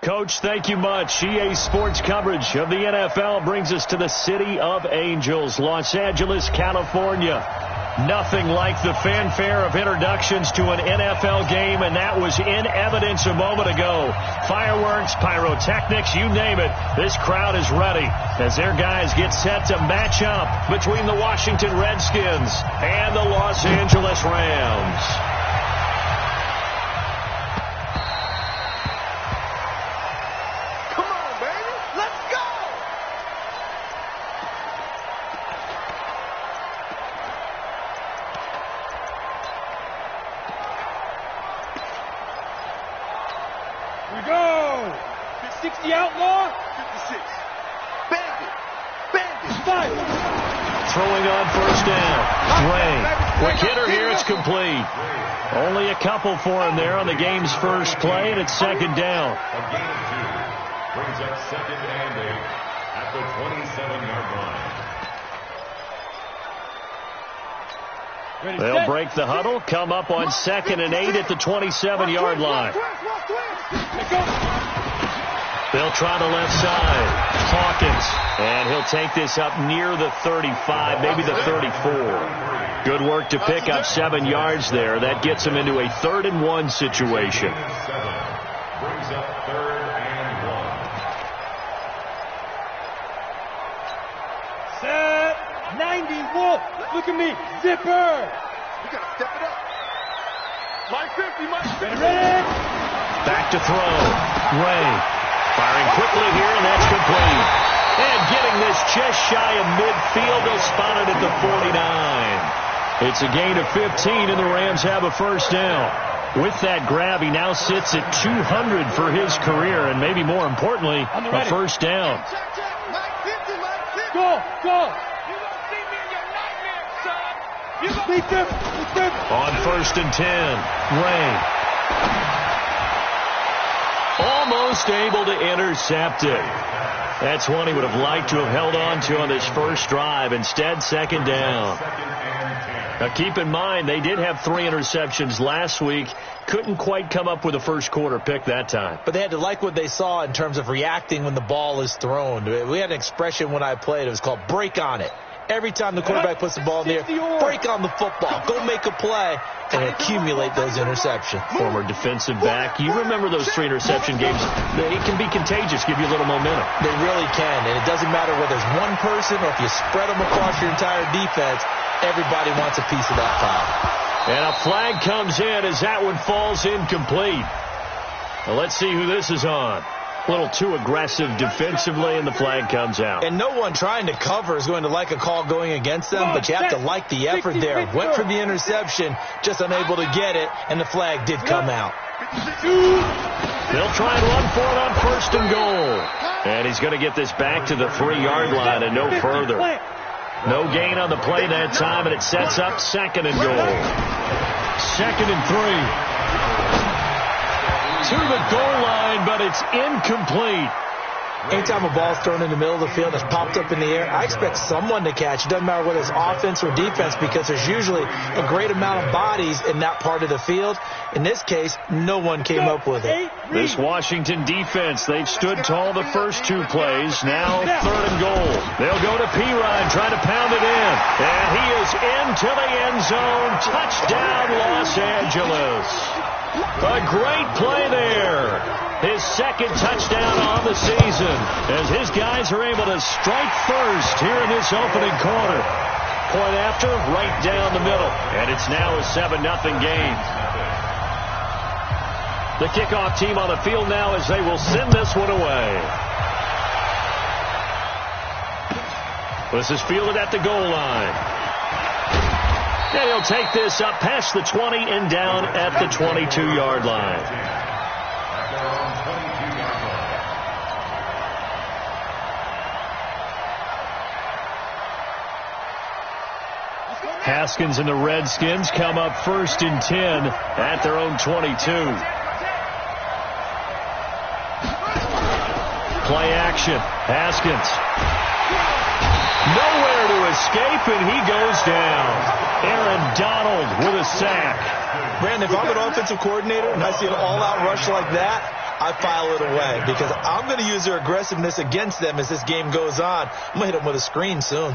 Coach, thank you much. EA Sports coverage of the NFL brings us to the City of Angels, Los Angeles, California. Nothing like the fanfare of introductions to an NFL game, and that was in evidence a moment ago. Fireworks, pyrotechnics, you name it. This crowd is ready as their guys get set to match up between the Washington Redskins and the Los Angeles Rams. Throwing on first down. Ray, quick hitter here, it's complete. Only a couple for him there on the game's first play, and it's second down. A gain of 2 brings up second and 8 at the 27-yard line. They'll break the huddle, come up on second and 8 at the 27-yard line. They'll try the left side. Hawkins. And he'll take this up near the 35, maybe the 34. Good work to pick up 7 yards there. That gets him into a 3rd and 1 situation. Brings up 3rd and 1. Set. 90 Wolf. Look at me. Zipper. You got to step it up. Line 50, Mike. Ready. Back to throw. Ray. Firing quickly here, and that's complete. And getting this just shy of midfield, they'll spot it at the 49. It's a gain of 15, and the Rams have a first down. With that grab, he now sits at 200 for his career, and maybe more importantly, a first down. Go, go. On 1st and 10, Ray. Almost able to intercept it. That's one he would have liked to have held on to on this first drive. Instead, second down. Now, keep in mind, they did have 3 interceptions last week. Couldn't quite come up with a first quarter pick that time. But they had to like what they saw in terms of reacting when the ball is thrown. We had an expression when I played. It was called break on it. Every time the quarterback puts the ball in the air, break on the football. Go make a play and accumulate those interceptions. Former defensive back. You remember those 3 interception games. It can be contagious, give you a little momentum. They really can, and it doesn't matter whether it's one person or if you spread them across your entire defense. Everybody wants a piece of that pie. And a flag comes in as that one falls incomplete. Well, let's see who this is on. A little too aggressive defensively, and the flag comes out. And no one trying to cover is going to like a call going against them, but you have to like the effort there. Went for the interception, just unable to get it, and the flag did come out. They'll try and run for it on 1st and goal. And he's going to get this back to the 3-yard line and no further. No gain on the play that time, and it sets up 2nd and goal. 2nd and 3. To the goal line, but it's incomplete. Anytime a ball's thrown in the middle of the field that's popped up in the air, I expect someone to catch. It doesn't matter whether it's offense or defense, because there's usually a great amount of bodies in that part of the field. In this case, no one came up with it. This Washington defense, they've stood tall the first 2 plays. Now 3rd and goal. They'll go to P-Ryan, try to pound it in. And he is into the end zone. Touchdown, Los Angeles. A great play there. His 2nd touchdown on the season as his guys are able to strike first here in this opening quarter. Point after, right down the middle. And it's now a 7-0 game. The kickoff team on the field now as they will send this one away. This is fielded at the goal line. And he'll take this up past the 20 and down at the 22-yard line. Haskins and the Redskins come up 1st and 10 at their own 22. Play action. Haskins. Nowhere to escape, and he goes down. Aaron Donald with a sack. Brandon, if I'm an offensive coordinator and I see an all-out rush like that, I file it away because I'm going to use their aggressiveness against them as this game goes on. I'm going to hit them with a screen soon.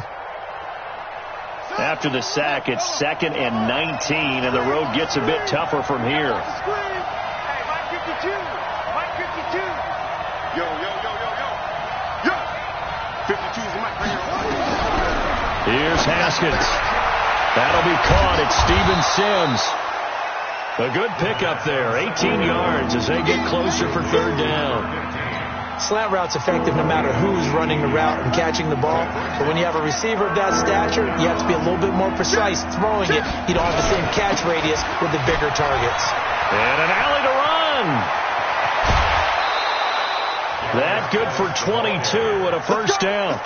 After the sack, it's 2nd and 19, and the road gets a bit tougher from here. Hey, Mike 52. Mike 52. Yo. 52 is Mike right here. Here's Haskins. That'll be caught. It's Steven Sims. A good pickup there. 18 yards as they get closer for 3rd down. Slant route's effective no matter who's running the route and catching the ball. But when you have a receiver of that stature, you have to be a little bit more precise throwing it. You don't have the same catch radius with the bigger targets. And an alley to run. That good for 22 and a first down.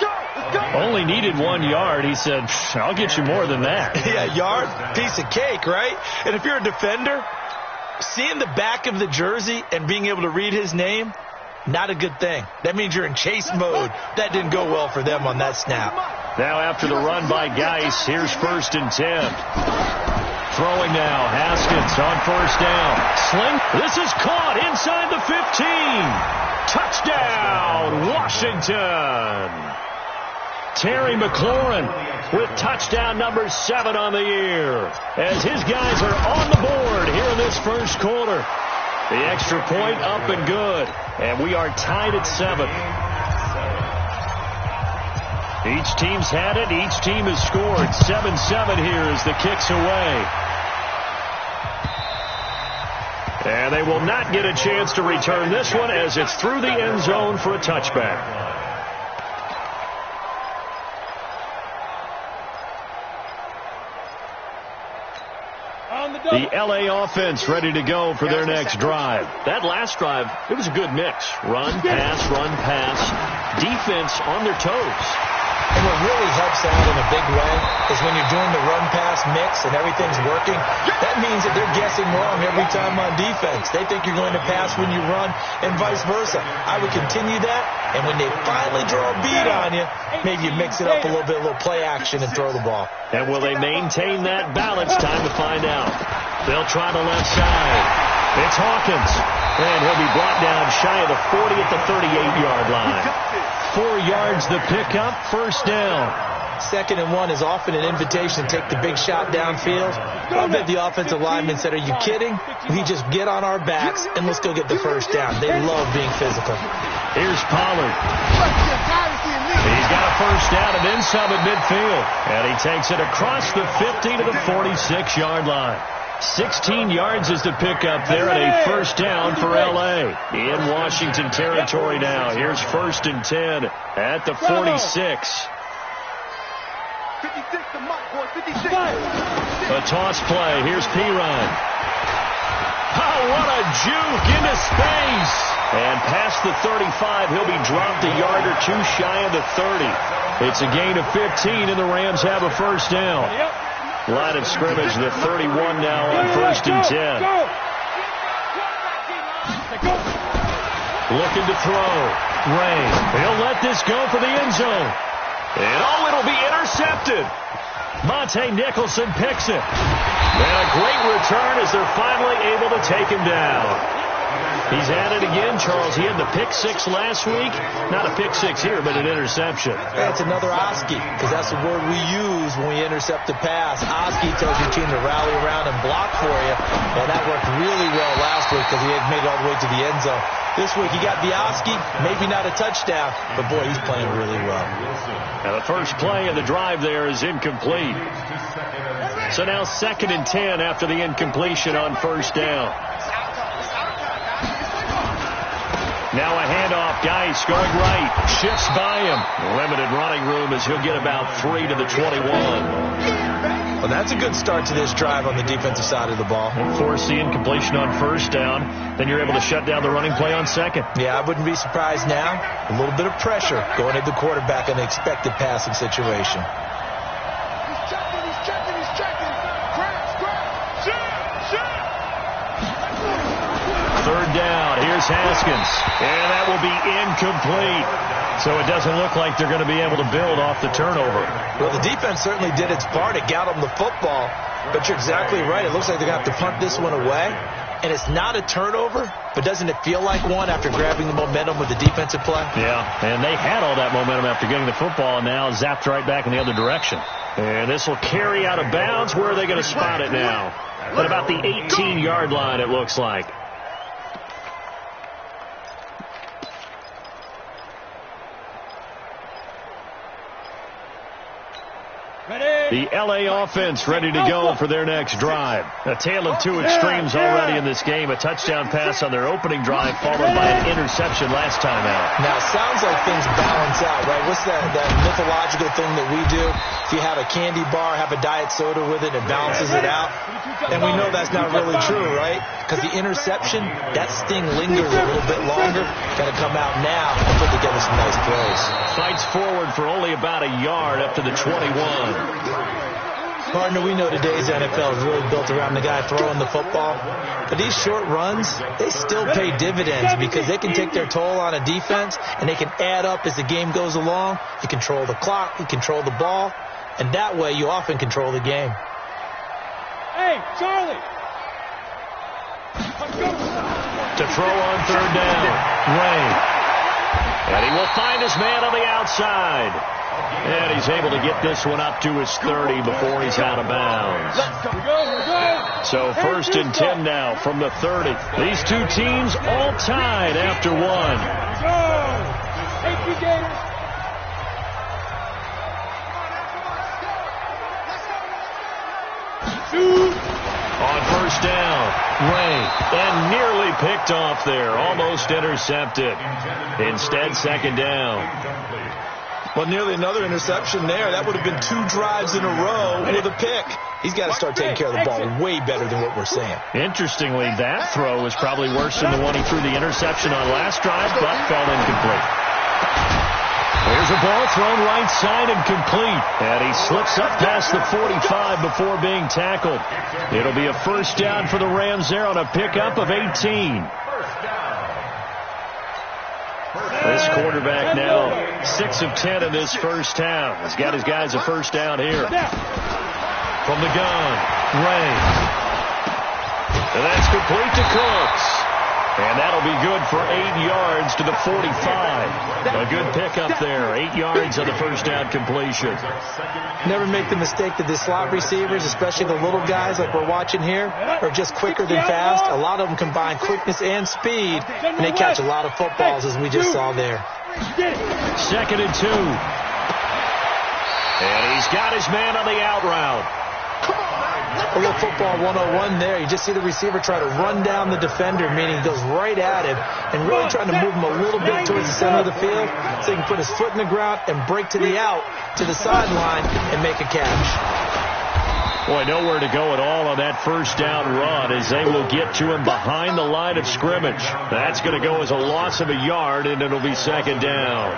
Only needed 1 yard. He said, I'll get you more than that. Yeah, yard, piece of cake, right? And if you're a defender, seeing the back of the jersey and being able to read his name, not a good thing. That means you're in chase mode. That didn't go well for them on that snap. Now after the run by Geis, here's 1st and 10. Throwing now, Haskins on 1st down. Sling. This is caught inside the 15. Touchdown, Washington. Terry McLaurin with touchdown number 7 on the year as his guys are on the board here in this first quarter. The extra point up and good, and we are tied at 7. Each team's had it. Each team has scored. 7-7 here as the kick's away. And they will not get a chance to return this one as it's through the end zone for a touchback. The L.A. offense ready to go for their next drive. That last drive, it was a good mix. Run, pass. Defense on their toes. And what really helps out in a big way is when you're doing the run-pass mix and everything's working, that means that they're guessing wrong every time on defense. They think you're going to pass when you run and vice versa. I would continue that, and when they finally draw a beat on you, maybe you mix it up a little bit, a little play action and throw the ball. And will they maintain that balance? Time to find out. They'll try the left side. It's Hawkins. And he'll be brought down shy of the 40 at the 38-yard line. 4 yards the pickup, first down. 2nd and 1 is often an invitation to take the big shot downfield. I bet the offensive linemen said, are you kidding? We just get on our backs and let's go get the first down. They love being physical. Here's Pollard. He's got a first down and then some at midfield. And he takes it across the 50 to the 46-yard line. 16 yards is the pickup there and a first down for L.A. In Washington territory now. Here's 1st and 10 at the 46. A toss play. Here's Pirine. Oh, what a juke into space. And past the 35, he'll be dropped a yard or two shy of the 30. It's a gain of 15, and the Rams have a first down. Line of scrimmage, the 31 now on 1st and 10. Looking to throw. Ray. He'll let this go for the end zone. And it'll be intercepted. Monte Nicholson picks it. And a great return as they're finally able to take him down. He's at it again, Charles. He had the pick 6 last week. Not a pick 6 here, but an interception. That's another Oski, because that's the word we use when we intercept the pass. Oski tells your team to rally around and block for you. Well, that worked really well last week because he had made it all the way to the end zone. This week he got the Oski, maybe not a touchdown, but boy, he's playing really well. Now the first play of the drive there is incomplete. So now 2nd and 10 after the incompletion on first down. Now a handoff. Geis going right. Shifts by him. Limited running room as he'll get about 3 to the 21. Well, that's a good start to this drive on the defensive side of the ball. Force the incompletion on first down. Then you're able to shut down the running play on 2nd. Yeah, I wouldn't be surprised now. A little bit of pressure going at the quarterback in an expected passing situation. He's checking. Third down. Here's Haskins. And that will be incomplete. So it doesn't look like they're going to be able to build off the turnover. Well, the defense certainly did its part. It got them the football. But you're exactly right. It looks like they're going to have to punt this one away. and it's not a turnover, but doesn't it feel like one after grabbing the momentum with the defensive play? Yeah, and they had all that momentum after getting the football, and now zapped right back in the other direction. And this will carry out of bounds. Where are they going to spot it now? At about the 18-yard line, it looks like. The L.A. offense ready to go for their next drive. A tale of two extremes already in this game. A touchdown pass on their opening drive, followed by an interception last time out. Now, it sounds like things balance out, right? What's that mythological thing that we do? If you have a candy bar, have a diet soda with it, it balances it out. And we know that's not really true, right? Because the interception, that sting lingers a little bit longer. Got to come out now and put together some nice plays. Fights forward for only about a yard up to the 21. Partner, we know today's NFL is really built around the guy throwing the football. But these short runs, they still pay dividends because they can take their toll on a defense, and they can add up as the game goes along. You control the clock, you control the ball, and that way you often control the game. Hey, Charlie! To throw on third down, Ray. And he will find his man on the outside. And he's able to get this one up to his 30 before he's out of bounds. So 1st and 10 now from the 30. These two teams all tied after one. Thank you, Gators. On 1st down, Ray, and nearly picked off there, almost intercepted. Instead, 2nd down. Well, nearly another interception there. That would have been 2 drives in a row with a pick. He's got to start taking care of the ball way better than what we're seeing. Interestingly, that throw was probably worse than the one he threw the interception on last drive, but fell incomplete. There's a ball thrown right side and complete. And he slips up past the 45 before being tackled. It'll be a 1st down for the Rams there on a pickup of 18. This quarterback now 6 of 10 in this first half. He's got his guys a 1st down here. From the gun, Ray. And that's complete to Cooks. And that'll be good for 8 yards to the 45. A good pickup there. 8 yards on the 1st down completion. Never make the mistake that the slot receivers, especially the little guys like we're watching here, are just quicker than fast. A lot of them combine quickness and speed, and they catch a lot of footballs, as we just saw there. 2nd and 2. And he's got his man on the out route. A little football 101 there. You just see the receiver try to run down the defender, meaning he goes right at him and really trying to move him a little bit towards the center of the field so he can put his foot in the ground and break to the out, to the sideline, and make a catch. Boy, nowhere to go at all on that 1st down run as they will get to him behind the line of scrimmage. That's going to go as a loss of a yard, and it'll be 2nd down.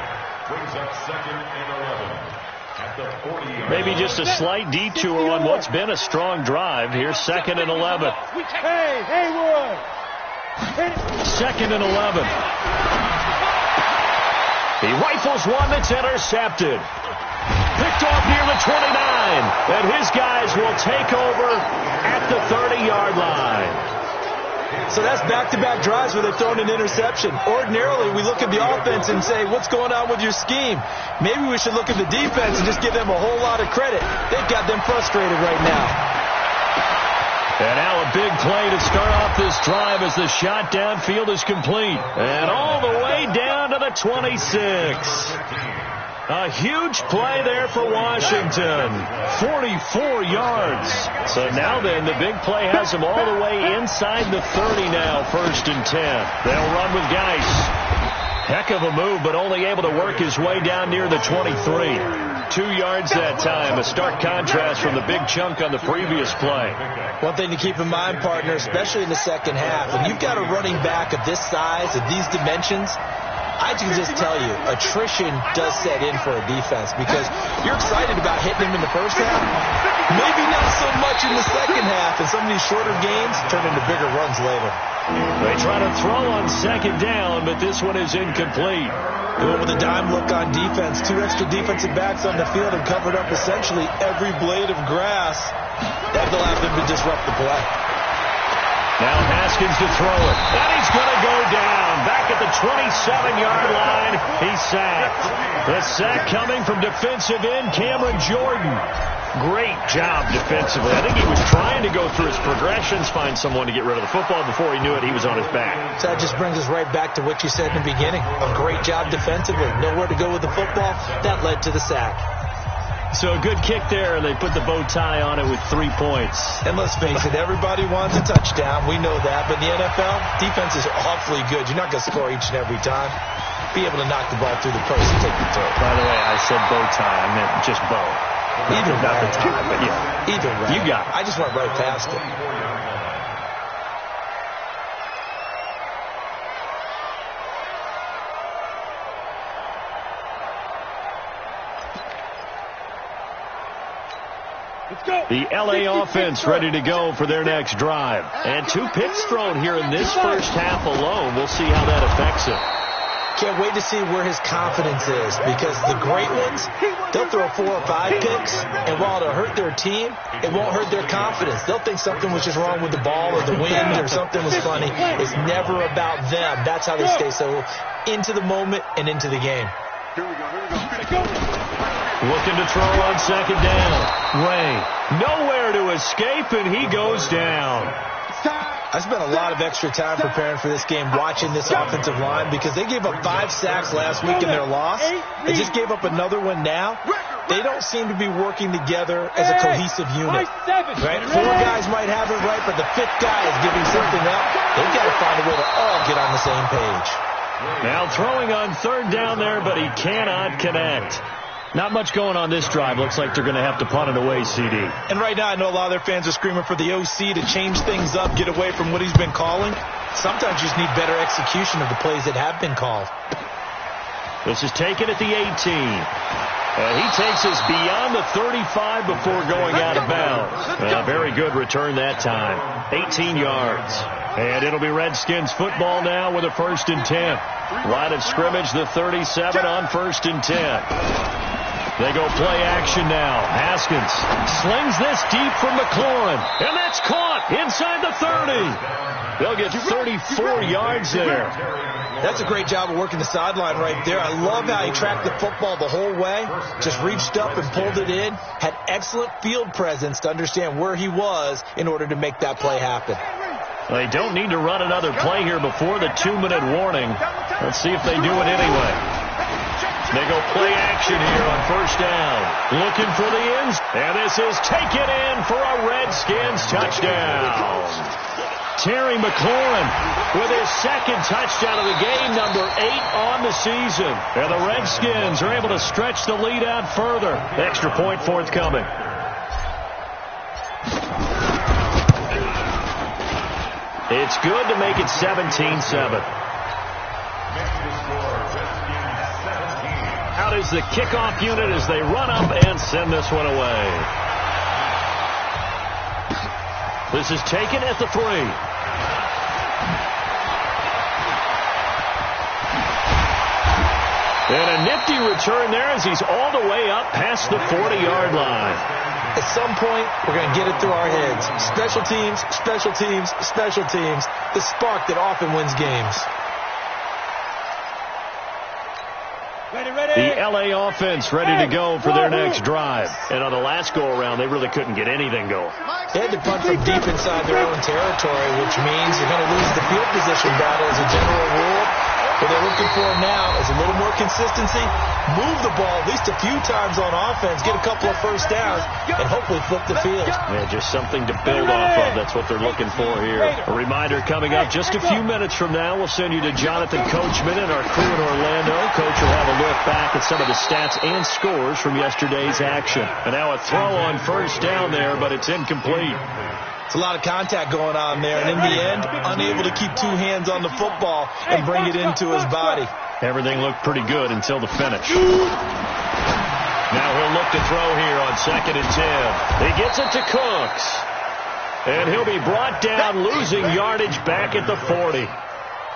Brings up 2nd and 11. Maybe just a slight detour on what's been a strong drive. Here's 2nd and 11. Hey, Haywood! 2nd and 11. He rifles one that's intercepted. Picked off near the 29. And his guys will take over at the 30-yard line. So that's back-to-back drives where they've thrown an interception. Ordinarily, we look at the offense and say, what's going on with your scheme? Maybe we should look at the defense and just give them a whole lot of credit. They've got them frustrated right now. And now a big play to start off this drive as the shot downfield is complete. And all the way down to the 26. A huge play there for Washington. 44 yards. So now then, the big play has them all the way inside the 30 now, 1st and 10. They'll run with Geis. Heck of a move, but only able to work his way down near the 23. 2 yards that time. A stark contrast from the big chunk on the previous play. One thing to keep in mind, partner, especially in the second half, when you've got a running back of this size, of these dimensions, I can just tell you, attrition does set in for a defense because you're excited about hitting him in the first half. Maybe not so much in the second half, and some of these shorter games turn into bigger runs later. They try to throw on 2nd down, but this one is incomplete. With a dime look on defense, 2 extra defensive backs on the field have covered up essentially every blade of grass. That will have them to disrupt the play. Now Haskins to throw it. And he's going to go down. Back at the 27-yard line. He's sacked. The sack coming from defensive end Cameron Jordan. Great job defensively. I think he was trying to go through his progressions, find someone to get rid of the football. Before he knew it, he was on his back. So that just brings us right back to what you said in the beginning. A great job defensively. Nowhere to go with the football. That led to the sack. So a good kick there, and they put the bow tie on it with 3 points. And let's face it, everybody wants a touchdown. We know that. But in the NFL, defense is awfully good. You're not going to score each and every time. Be able to knock the ball through the post and take the throw. By the way, I said bow tie. I meant just bow. Either not way. the tie, but yeah. Either way. You got it. I just went right past it. The LA offense ready to go for their next drive. And 2 picks thrown here in this first half alone. We'll see how that affects him. Can't wait to see where his confidence is, because the great ones, they'll throw 4 or 5 picks, and while it'll hurt their team, it won't hurt their confidence. They'll think something was just wrong with the ball or the wind or something was funny. It's never about them. That's how they stay so into the moment and into the game. Here we go. Looking to throw on second down. Ray, nowhere to escape, and he goes down. I spent a lot of extra time preparing for this game, watching this offensive line, because they gave up 5 sacks last week in their loss. They just gave up another one now. They don't seem to be working together as a cohesive unit. Right? 4 guys might have it right, but the 5th guy is giving something up. They've got to find a way to all get on the same page. Now throwing on third down there, but he cannot connect. Not much going on this drive. Looks like they're going to have to punt it away, CD. And right now, I know a lot of their fans are screaming for the OC to change things up, get away from what he's been calling. Sometimes you just need better execution of the plays that have been called. This is taken at the 18. And he takes us beyond the 35 before going out of bounds. Very good return that time. 18 yards. And it'll be Redskins football now with a 1st and 10. Line of scrimmage, the 37 on 1st and 10. They go play action now. Haskins slings this deep from McLaurin. And that's caught inside the 30. They'll get 34 yards there. That's a great job of working the sideline right there. I love how he tracked the football the whole way. Just reached up and pulled it in. Had excellent field presence to understand where he was in order to make that play happen. They don't need to run another play here before the 2-minute warning. Let's see if they do it anyway. They go play action here on 1st down. Looking for the ends. And this is taken in for a Redskins touchdown. Terry McLaurin with his 2nd touchdown of the game, number 8 on the season. And the Redskins are able to stretch the lead out further. Extra point forthcoming. It's good to make it 17-7. Out is the kickoff unit as they run up and send this one away. This is taken at the 3. And a nifty return there as he's all the way up past the 40-yard line. At some point, we're going to get it through our heads. Special teams, special teams, special teams. The spark that often wins games. The LA offense ready to go for their next drive. And on the last go-around, they really couldn't get anything going. They had to punt from deep inside their own territory, which means they're going to lose the field position battle as a general rule. What they're looking for now is a little more consistency, move the ball at least a few times on offense, get a couple of first downs, and hopefully flip the field. Yeah, just something to build off of. That's what they're looking for here. A reminder coming up just a few minutes from now, we'll send you to Jonathan Coachman and our crew in Orlando. Coach will have a look back at some of the stats and scores from yesterday's action. And now a throw on 1st down there, but it's incomplete. It's a lot of contact going on there, and in the end, unable to keep 2 hands on the football and bring it into his body. Everything looked pretty good until the finish. Now he'll look to throw here on 2nd and 10. He gets it to Cooks. And he'll be brought down, losing yardage back at the 40.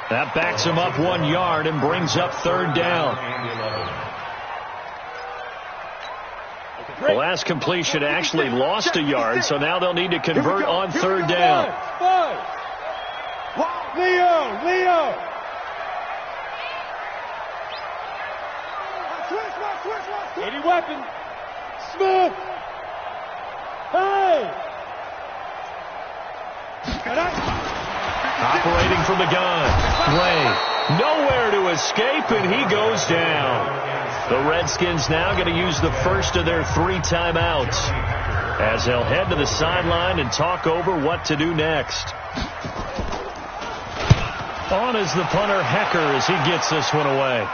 That backs him up 1 yard and brings up 3rd down. The last completion actually lost a yard, so now they'll need to convert on 3rd down. Leo! Any weapon. Smith! Hey! Operating from the gun. Ray, nowhere to escape, and he goes down. The Redskins now going to use the first of their 3 timeouts as they'll head to the sideline and talk over what to do next. On is the punter, Hecker, as he gets this one away.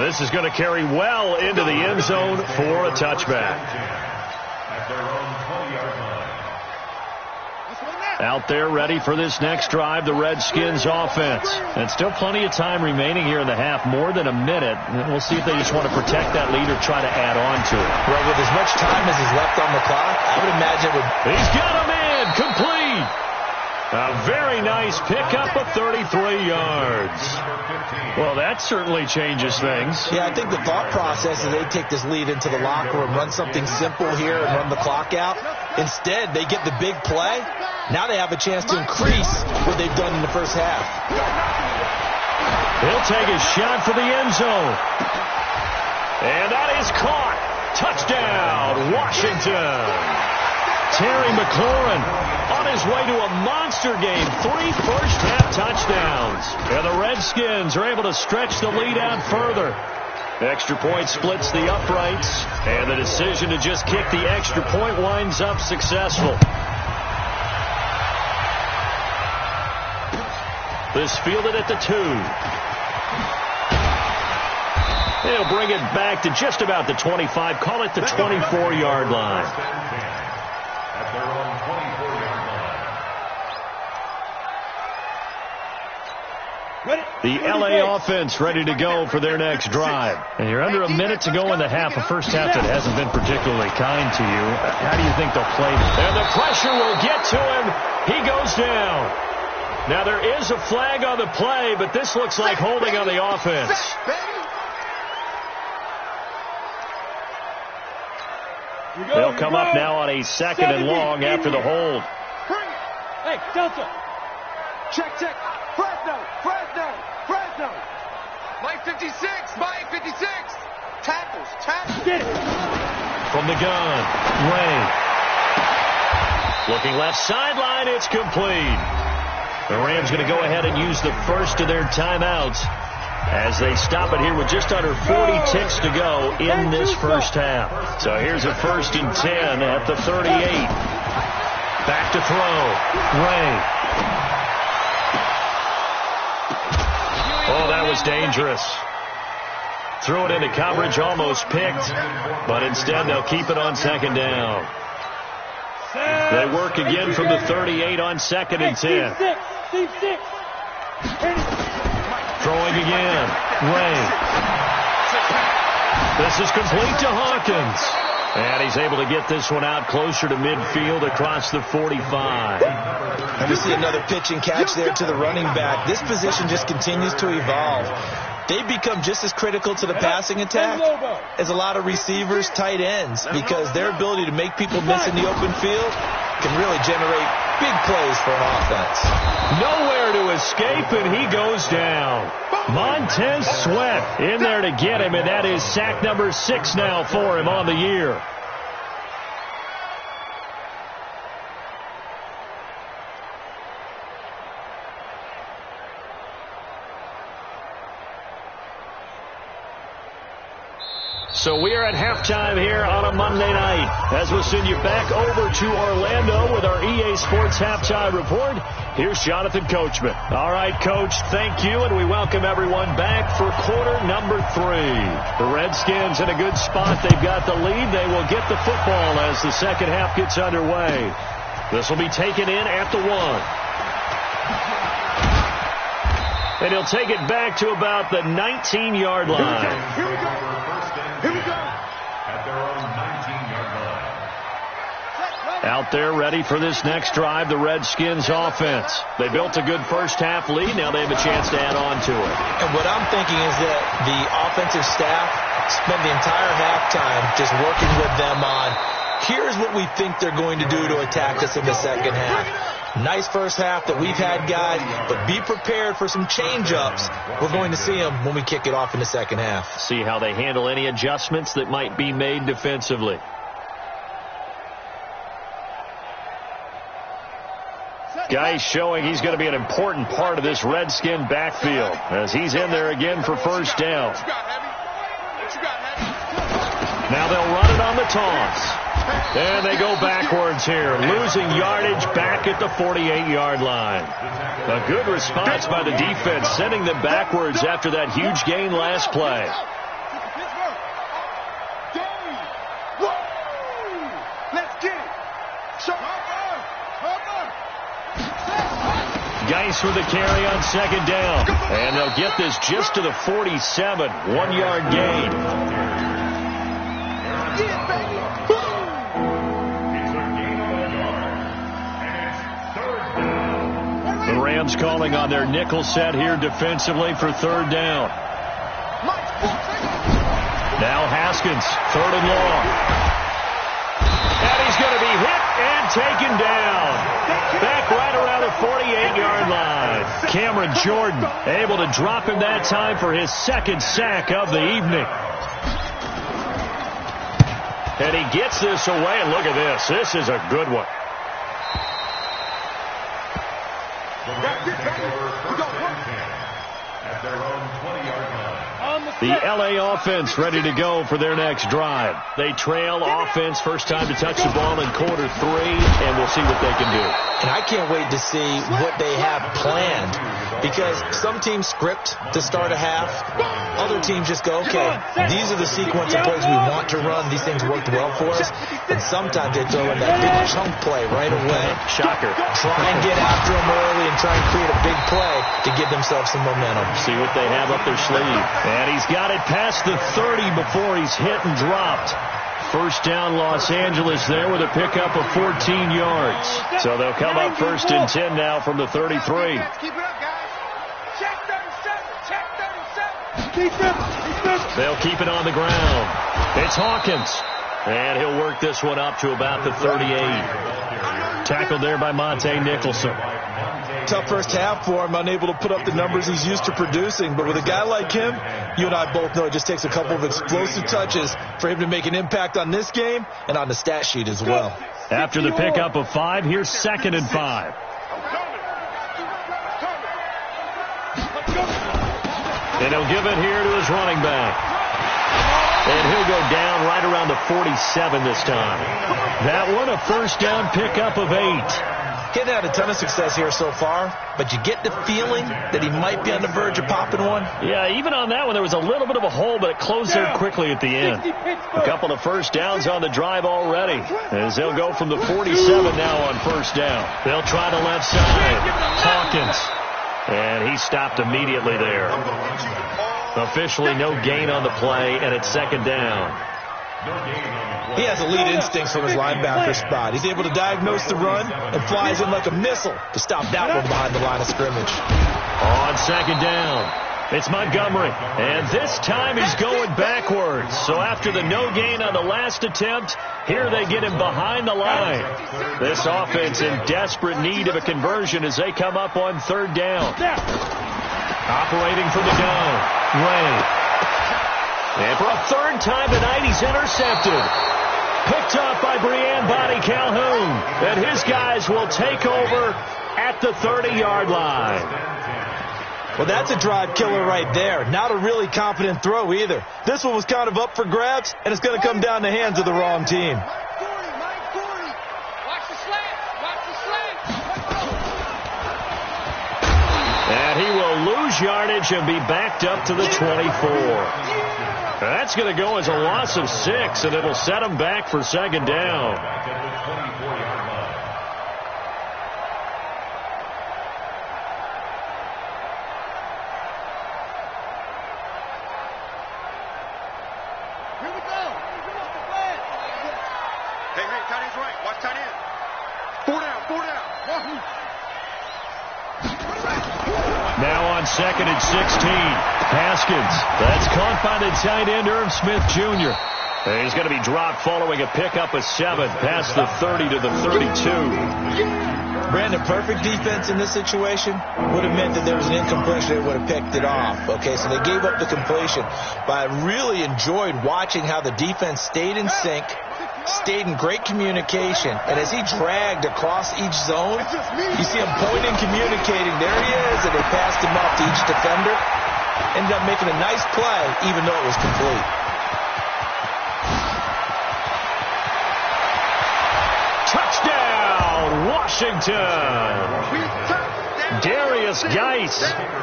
This is going to carry well into the end zone for a touchback. Out there ready for this next drive, the Redskins offense. And still plenty of time remaining here in the half, more than a minute. And we'll see if they just want to protect that lead or try to add on to it. Well, with as much time as is left on the clock, I would imagine it would... He's got him in, complete. A very nice pickup of 33 yards. Well, that certainly changes things. Yeah, I think the thought process is they take this lead into the locker room, run something simple here and run the clock out. Instead, they get the big play. Now they have a chance to increase what they've done in the first half. He'll take a shot for the end zone. And that is caught. Touchdown, Washington. Terry McLaurin on his way to a monster game. 3 first-half touchdowns. And the Redskins are able to stretch the lead out further. Extra point splits the uprights. And the decision to just kick the extra point winds up successful. This fielded at the 2. They'll bring it back to just about the 25. Call it the 24-yard line. At their own 24-yard line. The LA offense ready to go for their next drive. And you're under a minute to go in the half, a first half that hasn't been particularly kind to you. How do you think they'll play? And the pressure will get to him. He goes down. Now, there is a flag on the play, but this looks like holding on the offense. They'll come up now on a 2nd and long after the hold. Hey, Delta. Check. Fresno. Mike 56. Tackles. Get it. From the gun, Ray. Looking left sideline, it's complete. The Rams going to go ahead and use the first of their timeouts as they stop it here with just under 40 ticks to go in this first half. So here's a 1st and 10 at the 38. Back to throw. Ray. Oh, that was dangerous. Threw it into coverage, almost picked, but instead they'll keep it on 2nd down. They work again from the 38 on 2nd and 10. Throwing again. Ray. This is complete to Hawkins. And he's able to get this one out closer to midfield across the 45. And we see another pitch and catch there to the running back. This position just continues to evolve. They become just as critical to the passing attack as a lot of receivers, tight ends, because their ability to make people miss in the open field can really generate big plays for an offense. Nowhere to escape, and he goes down. Montez Sweat in there to get him, and that is sack number 6 now for him on the year. So we are at halftime here on a Monday night as we'll send you back over to Orlando with our EA Sports Halftime Report. Here's Jonathan Coachman. All right, Coach, thank you, and we welcome everyone back for quarter number 3. The Redskins in a good spot. They've got the lead. They will get the football as the second half gets underway. This will be taken in at the 1. And he'll take it back to about the 19-yard line. Here we go. At their own 19-yard line. Out there ready for this next drive, the Redskins offense. They built a good first half lead. Now they have a chance to add on to it. And what I'm thinking is that the offensive staff spent the entire halftime just working with them on, here's what we think they're going to do to attack us in the second half. Nice first half that we've had, guys, but be prepared for some change-ups. We're going to see them when we kick it off in the second half. See how they handle any adjustments that might be made defensively. Guy's showing he's going to be an important part of this Redskin backfield as he's in there again for first down. Now they'll run it on the toss. And they go backwards here, losing yardage back at the 48-yard line. A good response by the defense, sending them backwards after that huge gain last play. Geis with the carry on second down. And they'll get this just to the 47, 1-yard gain. The Rams calling on their nickel set here defensively for third down. Now Haskins, third and long. And he's going to be hit and taken down. Back right around the 48-yard line. Cameron Jordan able to drop him that time for his second sack of the evening. And he gets this away, and look at this. This is a good one. At their own 20-yard line. The L.A. offense ready to go for their next drive. They trail offense, first time to touch the ball in quarter 3, and we'll see what they can do. And I can't wait to see what they have planned, because some teams script to start a half. Other teams just go, okay, these are the sequence of plays we want to run. These things worked well for us. And sometimes they throw in that big chunk play right away. Shocker. Try and get after them early and try and create a big play to give themselves some momentum. See what they have up their sleeve. And he's got it past the 30 before he's hit and dropped. First down, Los Angeles there with a pickup of 14 yards. So they'll come up first and 10 now from the 33. Keep it up, guys. Check 37. Check 37. They'll keep it on the ground. It's Hawkins. And he'll work this one up to about the 38. Tackled there by Monte Nicholson. Tough first half for him, unable to put up the numbers he's used to producing. But with a guy like him, you and I both know it just takes a couple of explosive touches for him to make an impact on this game and on the stat sheet as well. After the pickup of 5, here's 2nd and 5. And he'll give it here to his running back. And he'll go down right around the 47 this time. That one, a first down pickup of 8. He hasn't had a ton of success here so far, but you get the feeling that he might be on the verge of popping one. Yeah, even on that one, there was a little bit of a hole, but it closed there quickly at the end. A couple of first downs on the drive already, as they'll go from the 47 now on first down. They'll try the left side. Hawkins. And he stopped immediately there. Officially no gain on the play, and it's second down. He has elite instincts from his linebacker spot. He's able to diagnose the run and flies in like a missile to stop that one behind the line of scrimmage. On second down, it's Montgomery. And this time he's going backwards. So after the no gain on the last attempt, here they get him behind the line. This offense in desperate need of a conversion as they come up on third down. Operating for the gun, Ray. And for a third time tonight, he's intercepted. Picked up by Brian Bonnie Calhoun. And his guys will take over at the 30-yard line. Well, that's a drive killer right there. Not a really confident throw either. This one was kind of up for grabs, and it's going to come down the hands of the wrong team. Watch the slant. Watch the slant. And he will lose yardage and be backed up to the 24. That's going to go as a loss of 6, and it'll set him back for second down. Here we go. Hey, tight end's right. Watch tight end. 4 down. Now on second and 16, Haskins. That's caught by the tight end, Irv Smith Jr. And he's going to be dropped following a pickup of 7 past the 30 to the 32. Brandon, perfect defense in this situation would have meant that there was an incompletion. They would have picked it off. Okay, so they gave up the completion. But I really enjoyed watching how the defense stayed in sync, stayed in great communication. And as he dragged across each zone, you see him pointing, communicating. There he is, and they passed him off to each defender. Ended up making a nice play, even though it was complete. Touchdown, Washington. Darius Geis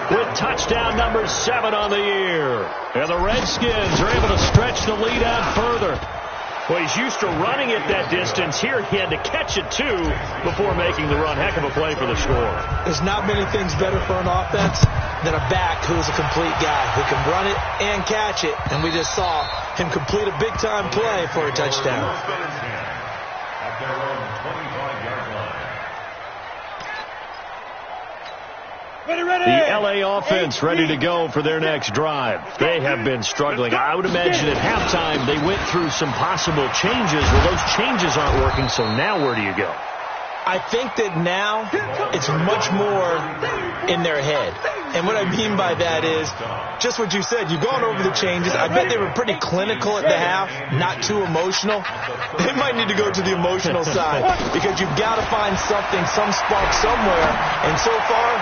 with touchdown number 7 on the year. And the Redskins are able to stretch the lead out further. Well, he's used to running it that distance. Here he had to catch it, too, before making the run. Heck of a play for the score. There's not many things better for an offense than a back who's a complete guy who can run it and catch it. And we just saw him complete a big-time play for a touchdown. At their own 25-yard line. The L.A. offense ready to go for their next drive. They have been struggling. I would imagine at halftime they went through some possible changes. Well, those changes aren't working, so now where do you go? I think that now it's much more in their head. And what I mean by that is just what you said. You've gone over the changes. I bet they were pretty clinical at the half, not too emotional. They might need to go to the emotional side because you've got to find something, some spark somewhere. And so far,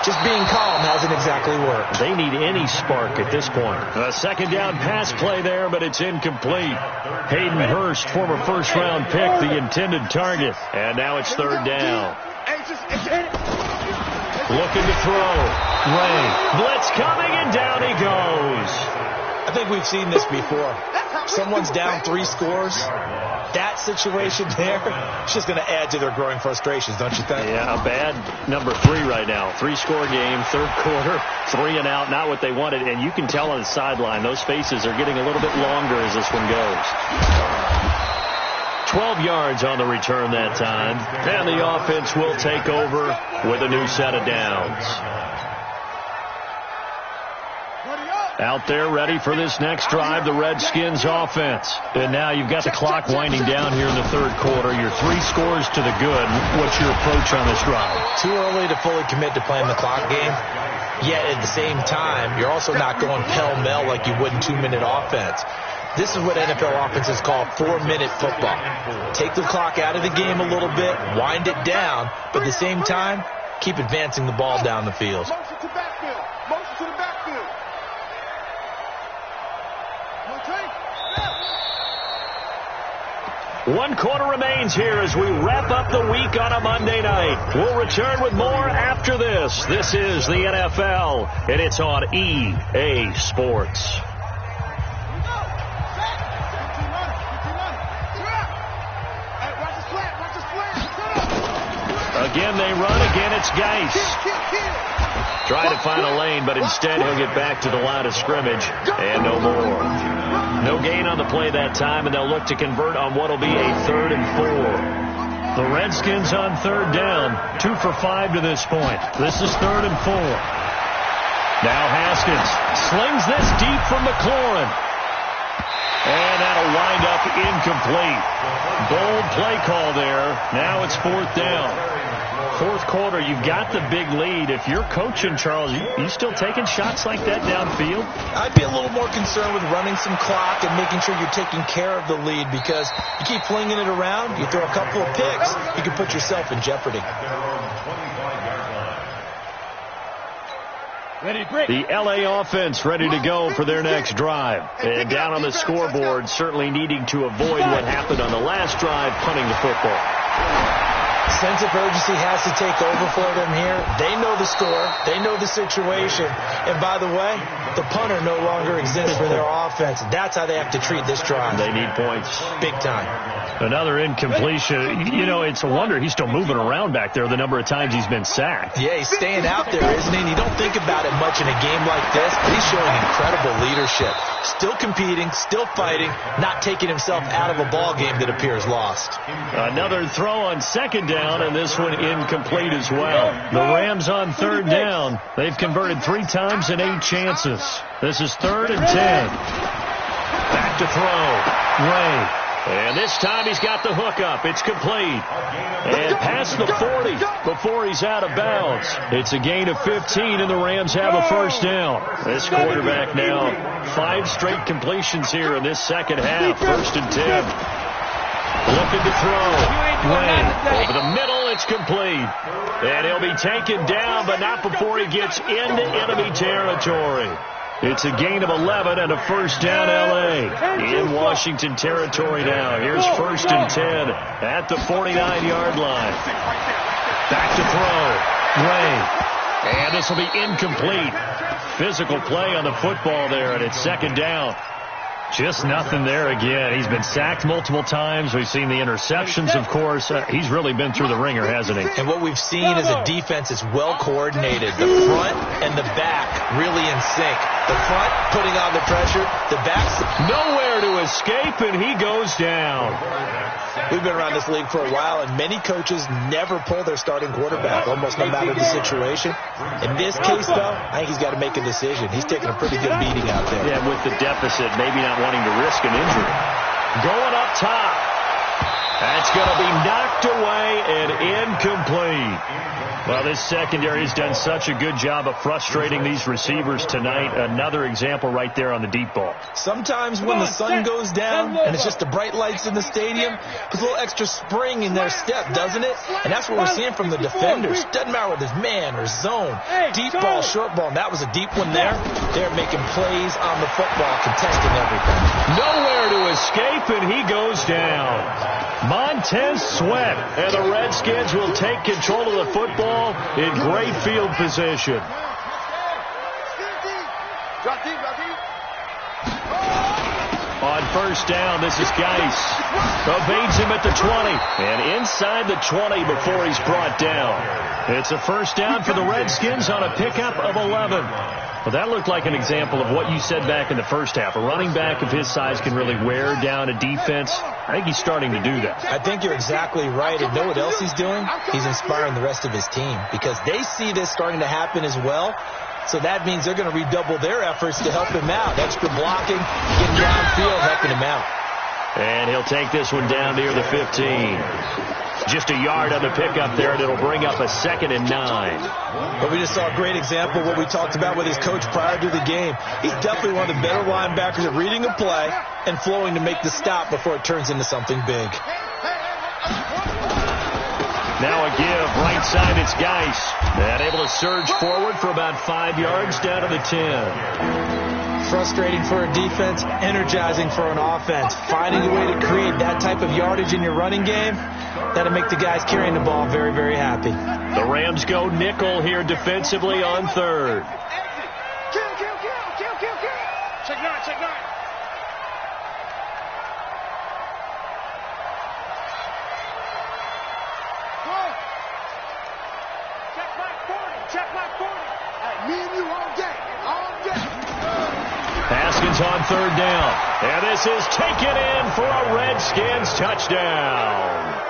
just being calm hasn't exactly worked. They need any spark at this point. A second down pass play there, but it's incomplete. Hayden Hurst, former first-round pick, the intended target. And now it's third down. Looking to throw. Ray. Blitz coming, and down he goes. I think we've seen this before. Someone's down 3 scores. That situation there, it's just going to add to their growing frustrations, don't you think? Yeah, a bad number 3 right now. 3-score game, third quarter, 3 and out, not what they wanted. And you can tell on the sideline, those faces are getting a little bit longer as this one goes. 12 yards on the return that time. And the offense will take over with a new set of downs. Out there ready for this next drive, the Redskins offense. And now you've got the clock winding down here in the third quarter. You're 3 scores to the good. What's your approach on this drive? Too early to fully commit to playing the clock game. Yet at the same time, you're also not going pell-mell like you would in 2-minute offense. This is what NFL offenses call 4-minute football. Take the clock out of the game a little bit, wind it down, but at the same time, keep advancing the ball down the field. Motion to backfield. Motion to the backfield. Okay. 1 quarter remains here as we wrap up the week on a Monday night. We'll return with more after this. This is the NFL, and it's on EA Sports. Again, they run. Again, it's Geis. Trying to find a lane, but instead he'll get back to the line of scrimmage. And no more. No gain on the play that time, and they'll look to convert on what will be a 3rd and 4. The Redskins on third down. 2 for 5 to this point. This is 3rd and 4. Now Haskins slings this deep from McLaurin. And that'll wind up incomplete. Bold play call there. Now it's 4th down. 4th quarter, you've got the big lead. If you're coaching, Charles, you still taking shots like that downfield? I'd be a little more concerned with running some clock and making sure you're taking care of the lead, because you keep flinging it around, you throw a couple of picks, you can put yourself in jeopardy. The L.A. offense ready to go for their next drive. And down on the scoreboard, certainly needing to avoid what happened on the last drive, punting the football. Sense of urgency has to take over for them here. They know the score. They know the situation. And by the way, the punter no longer exists for their offense. That's how they have to treat this drive. They need points. Big time. Another incompletion. You know, it's a wonder he's still moving around back there the number of times he's been sacked. Yeah, he's staying out there, isn't he? And you don't think about it much in a game like this, but he's showing incredible leadership. Still competing, still fighting, not taking himself out of a ball game that appears lost. Another throw on second down, and this one incomplete as well. The Rams on third down. They've converted 3 times in 8 chances. This is 3rd and 10. Back to throw. Ray And this time he's got the hook up. It's complete. And past the 40 before he's out of bounds. It's a gain of 15, and the Rams have a first down. This quarterback now 5 straight completions here in this second half. 1st and 10. Looking to throw. Wayne over the middle. It's complete. And he'll be taken down, but not before he gets into enemy territory. It's a gain of 11 and a first down, L.A. In Washington territory now. Here's 1st and 10 at the 49-yard line. Back to throw. Wayne. And this will be incomplete. Physical play on the football there, and it's 2nd down. Just nothing there again. He's been sacked multiple times. We've seen the interceptions, of course. He's really been through the ringer, hasn't he? And what we've seen is a defense that's well coordinated. The front and the back really in sync. The front putting on the pressure. The back's nowhere to escape, and he goes down. We've been around this league for a while, and many coaches never pull their starting quarterback, almost no matter the situation. In this case, though, I think he's got to make a decision. He's taking a pretty good beating out there. Yeah, with the deficit, maybe not wanting to risk an injury. Going up top. That's going to be knocked away and incomplete. Well, this secondary has done such a good job of frustrating these receivers tonight. Another example right there on the deep ball. Sometimes when the sun goes down and it's just the bright lights in the stadium, there's a little extra spring in their step, doesn't it? And that's what we're seeing from the defenders. Doesn't matter whether it's man or zone. Deep ball, short ball, and that was a deep one there. They're making plays on the football, contesting everything. Nowhere to escape, and he goes down. Montez Sweat, and the Redskins will take control of the football in great field position. On 1st down, this is Geis. Evades him at the 20, and inside the 20 before he's brought down. It's a first down for the Redskins on a pickup of 11. Well, that looked like an example of what you said back in the first half. A running back of his size can really wear down a defense. I think he's starting to do that. I think you're exactly right. And know what else he's doing? He's inspiring the rest of his team because they see this starting to happen as well. So that means they're going to redouble their efforts to help him out. Extra blocking, getting downfield, helping him out. And he'll take this one down near the 15. Just a yard on the pickup there, and it'll bring up a 2nd and 9. But we just saw a great example of what we talked about with his coach prior to the game. He's definitely one of the better linebackers at reading a play and flowing to make the stop before it turns into something big. Now a give, right side, it's Geis. And able to surge forward for about 5 yards down to the 10. Frustrating for a defense, energizing for an offense. Finding a way to create that type of yardage in your running game, that'll make the guys carrying the ball very, very happy. The Rams go nickel here defensively on 3rd. Check 9, check 9. Check my 40. Me and you all day. All day. Haskins on 3rd down. And this is taken in for a Redskins touchdown.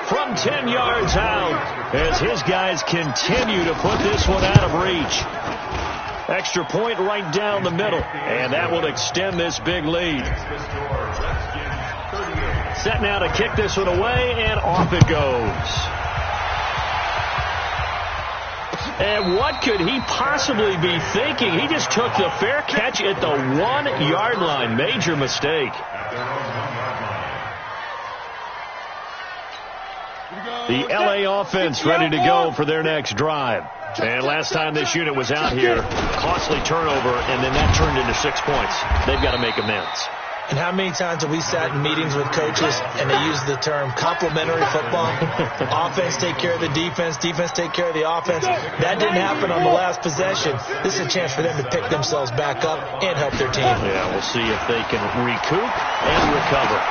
From 10 yards out as his guys continue to put this one out of reach. Extra point right down the middle. And that will extend this big lead. Set now to kick this one away, and off it goes. And what could he possibly be thinking? He just took the fair catch at the 1-yard line. Major mistake. The L.A. offense ready to go for their next drive. And last time this unit was out here, costly turnover, and then that turned into 6 points. They've got to make amends. And how many times have we sat in meetings with coaches and they use the term complementary football? Offense take care of the defense, defense take care of the offense. That didn't happen on the last possession. This is a chance for them to pick themselves back up and help their team. Yeah, we'll see if they can recoup and recover.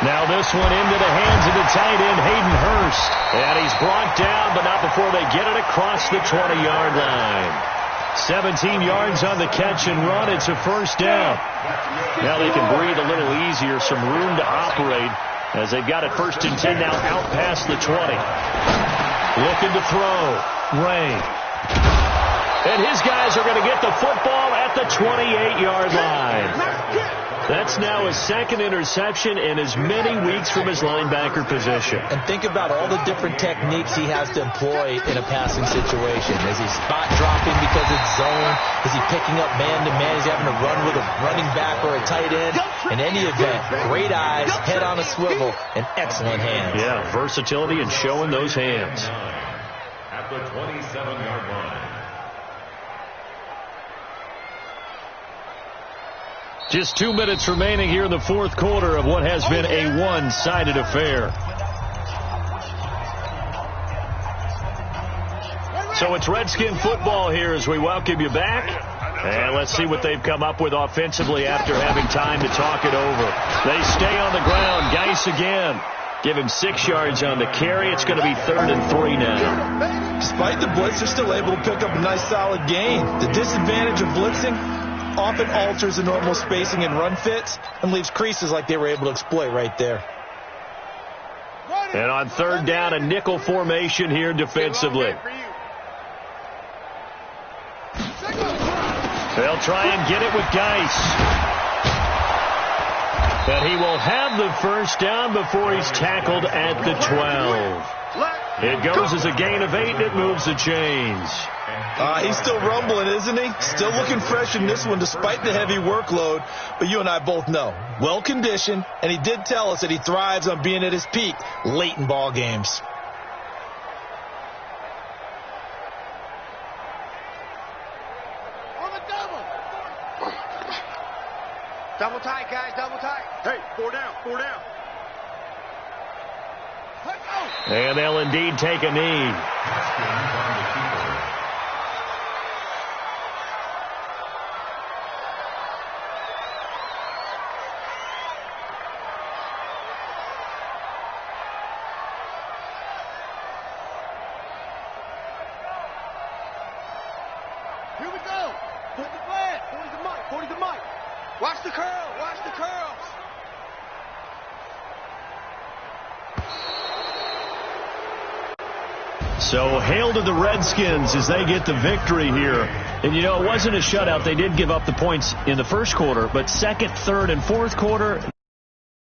Now this one into the hands of the tight end, Hayden Hurst. And he's brought down, but not before they get it across the 20-yard line. 17 yards on the catch and run. It's a first down. Now they can breathe a little easier, some room to operate as they've got it 1st and 10 now out past the 20. Looking to throw. Ray. And his guys are going to get the football at the 28-yard line. That's now his second interception in as many weeks from his linebacker position. And think about all the different techniques he has to employ in a passing situation. Is he spot dropping because it's zone? Is he picking up man-to-man? Is he having to run with a running back or a tight end? In any event, great eyes, head on a swivel, and excellent hands. Yeah, versatility and showing those hands. At the 27-yard line. Just 2 minutes remaining here in the fourth quarter of what has been a one-sided affair. So it's Redskin football here as we welcome you back. And let's see what they've come up with offensively after having time to talk it over. They stay on the ground. Geis again. Give him 6 yards on the carry. It's going to be 3rd and 3 now. Despite the blitz, they're still able to pick up a nice solid gain. The disadvantage of blitzing often alters the normal spacing and run fits and leaves creases like they were able to exploit right there. And on 3rd down, a nickel formation here defensively. They'll try and get it with Geis. And he will have the first down before he's tackled at the 12. It goes as a gain of 8, and it moves the chains. He's still rumbling, isn't he? Still looking fresh in this one despite the heavy workload. But you and I both know, well-conditioned, and he did tell us that he thrives on being at his peak late in ball games. Double tight, guys, double tight. Hey, 4 down, 4 down. And they'll indeed take a knee. Here we go. 40 the flag, 40 the mic, 40 the mic. Watch the curl, watch the curls. So hail to the Redskins as they get the victory here. And, you know, it wasn't a shutout. They did give up the points in the first quarter, but second, third, and fourth quarter,